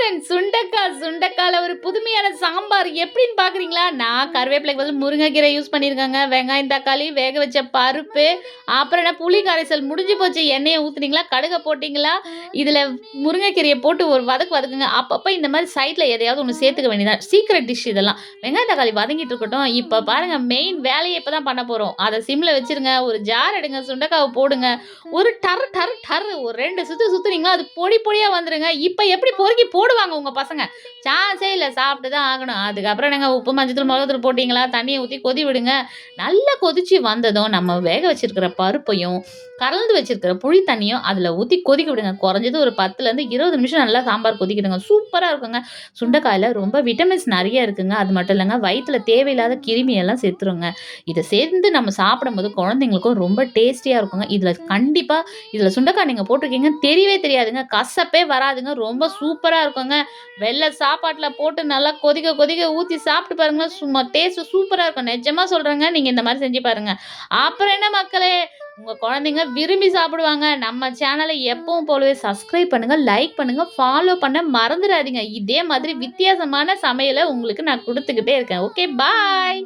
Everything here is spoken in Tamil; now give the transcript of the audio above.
ஃப்ரெண்ட்ஸ் சுண்டக்கால ஒரு புதுமையான சாம்பார் எப்படின்னு பார்க்குறீங்களா? நான் கருவேப்பிலைக்கு பதில் முருங்கைக்கீரை யூஸ் பண்ணியிருக்கேங்க. வெங்காயம், தக்காளி, வேக வச்ச பருப்பு, அப்புறம் என்ன புளி கரைசல் முடிஞ்சு போச்சு. எண்ணெய ஊத்துனீங்களா? கடுக போட்டீங்களா? இதில முருங்கைக்கீரைய போட்டு ஒரு வதக்குங்க. அப்பப்போ இந்த மாதிரி சைட்ல எதையாவது ஒண்ணு சேர்த்துக்க வேண்டியதான். சீக்ரெட் டிஷ் இதெல்லாம். வெங்காயம், தக்காளி வதங்கிட்டு இருக்கட்டும். இப்ப பாருங்க மெயின் வேலைய இப்ப தான் பண்ண போறோம். அத சிம்ல வச்சுருங்க. ஒரு ஜார் எடுங்க. சுண்டக்காவ போடுங்க. ஒரு டர் டர் டர் ஒரு 2 சுத்து சுத்துனீங்களா, அது பொடி பொடியா வந்துருங்க. இப்ப எப்படி பொறுக்கி போடுவாங்க உங்க பசங்க? சான்ஸே இல்ல. சாப்பிட்டு தான் ஆகணும். அதுக்கப்புறம் என்னங்க உப்பு, மஞ்சத்தூள், மிளகாத்தூள் போட்டீங்களா, தண்ணிய ஊத்தி கொதி விடுங்க. நல்லா கொதிச்சு வந்ததும், நம்ம வேக வச்சிருக்கிற பருப்பையும், கலந்து வச்சிருக்கிற புளி தண்ணியும் அதில ஊத்தி கொதிக்க விடுங்க. குறைஞ்சது ஒரு 10லருந்து 20 நிமிஷம் நல்லா சாம்பார் கொதிக்கட்டுங்க. சூப்பரா இருக்குங்க. சுண்டைக்காயில ரொம்ப விட்டமின்ஸ் நெறைய இருக்குங்க. அது மட்டும் இல்லங்க, வயித்துல தேவையில்லாத கிருமி எல்லாம் செத்துருங்க. இத சேர்ந்து நம்ம சாப்பிடும்போது குழந்தைங்களுக்கும் ரொம்ப டேஸ்டியா இருக்குங்க. இதில சுண்டைக்காய் நீங்க போட்டிருக்கீங்கன்னு தெரியவே தெரியாதுங்க. கசப்பே வராதுங்க. ரொம்ப சூப்பரா இருக்குங்க. வெள்ள சாப்பாட்டுல போட்டு நல்லா கொதிக்க கொதிக்க ஊத்தி சாப்பிட்டு பாருங்க. சும்மா டேஸ்ட் சூப்பரா இருக்கும். நிஜமா சொல்றேங்க. நீங்க இந்த மாரி செஞ்சு பாருங்க. அப்புறம் என்ன மக்களே, உங்க குழந்தைங்க விரும்பி சாப்பிடுவாங்க. நம்ம சேனல எப்பவும் போலவே சப்ஸ்கிரைப் பண்ணுங்க, லைக் பண்ணுங்க, ஃபாலோ பண்ண மறந்துறாதீங்க. இதே மாதிரி வித்தியாசமான சமையல உங்களுக்கு நான் குடுத்துக்கிட்டே இருக்கேன். ஓகே, பாய்.